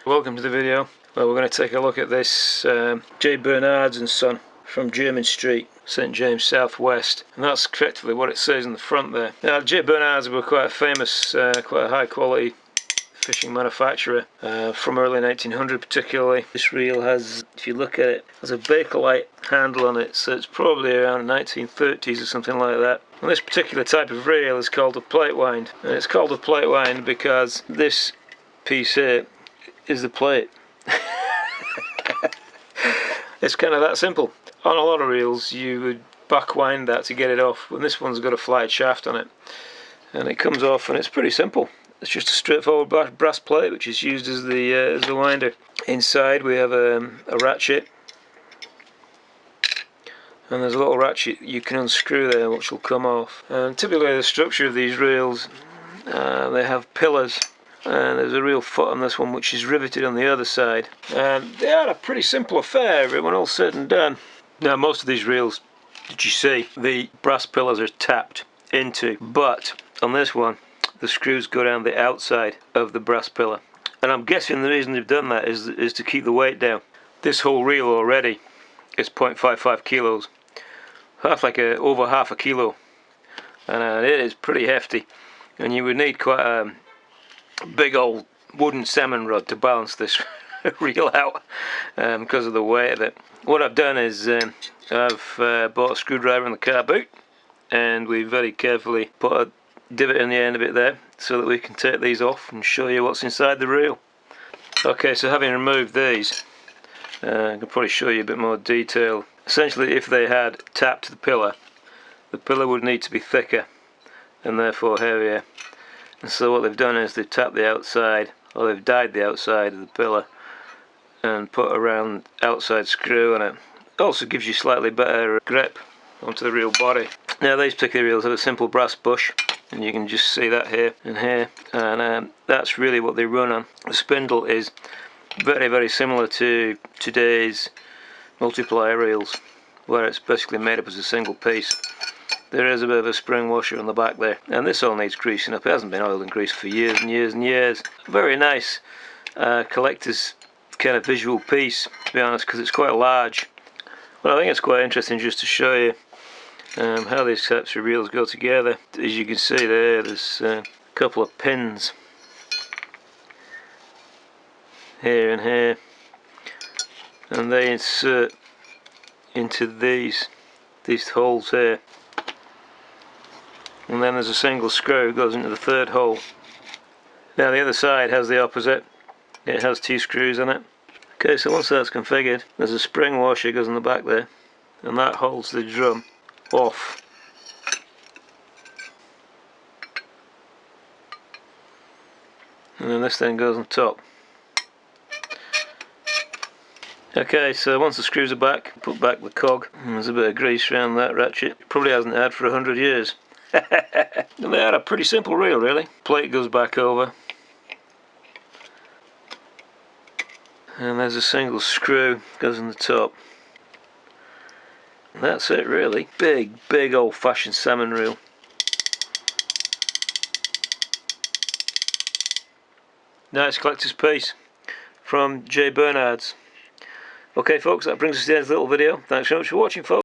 Welcome to the video. Well, we're going to take a look at this J. Bernard and Son from Jermyn Street, St James Southwest, and that's effectively what it says in the front there. Now, J. Bernards were quite a famous, quite a high quality fishing manufacturer from early 1900 particularly. This reel has, if you look at it, has a Bakelite handle on it, so it's probably around the 1930s or something like that. And this particular type of reel is called a plate wind, and it's called a plate wind because this piece here is the plate. It's kind of that simple. On a lot of reels you would back wind that to get it off, and this one's got a flight shaft on it, and it comes off, and it's pretty simple. It's just a straightforward brass plate which is used as the winder. Inside we have a ratchet, and there's a little ratchet you can unscrew there which will come off. And typically the structure of these reels, they have pillars, and there's a real foot on this one which is riveted on the other side, and they are a pretty simple affair when all said and done. Now, most of these reels that you see, the brass pillars are tapped into, but on this one the screws go down the outside of the brass pillar, and I'm guessing the reason they've done that is to keep the weight down. This whole reel already is 0.55 kilos, over half a kilo, and it is pretty hefty, and you would need quite a big old wooden salmon rod to balance this reel out because of the weight of it. What I've done is I've bought a screwdriver in the car boot, and we very carefully put a divot in the end of it there so that we can take these off and show you what's inside the reel. Okay, so having removed these, I can probably show you a bit more detail. Essentially, if they had tapped the pillar would need to be thicker and therefore heavier. And so what they've done is they've tapped the outside, or they've dyed the outside of the pillar and put a round outside screw on it. Also gives you slightly better grip onto the reel body. Now, these particular reels have a simple brass bush, and you can just see that here and here, and that's really what they run on. The spindle is very, very similar to today's multiplier reels, where it's basically made up as a single piece. There is a bit of a spring washer on the back there, and this all needs greasing up. It hasn't been oiled and greased for years and years and years. Very nice collector's kind of visual piece, to be honest, because it's quite large. But I think it's quite interesting just to show you how these types of reels go together. As you can see there's a couple of pins here and here, and they insert into these holes here. And then there's a single screw that goes into the third hole. Now, the other side has the opposite. It has 2 screws on it. Okay, so once that's configured, there's a spring washer that goes in the back there, and that holds the drum off. And then this thing goes on top. Okay, so once the screws are back, put back the cog, and there's a bit of grease around that ratchet. Probably hasn't had for 100 years. They are a pretty simple reel, really. Plate goes back over, and there's a single screw goes on the top. And that's it, really. Big old-fashioned salmon reel. Nice collector's piece from J. Bernard's. Okay, folks, that brings us to the end of the little video. Thanks so much for watching, folks.